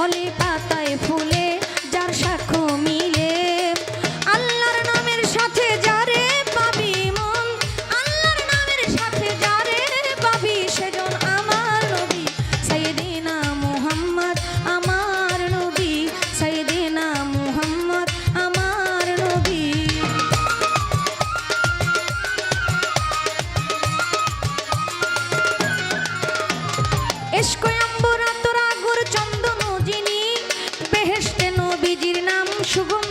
ফলে পাতায় ফুলে যার সাক্ষ্য মিলে আল্লাহর নামের সাথে যারে পাবি মন আল্লাহর নামের সাথে যারে পাবি সেজন আমার নবী সাইয়েদিনা মুহাম্মদ আমার নবী সাইয়েদিনা মুহাম্মদ আমার নবী। এশকো আম্বরা তোরা গুর চন্দন যিনি বেহেশতে নবীজির নাম সুগম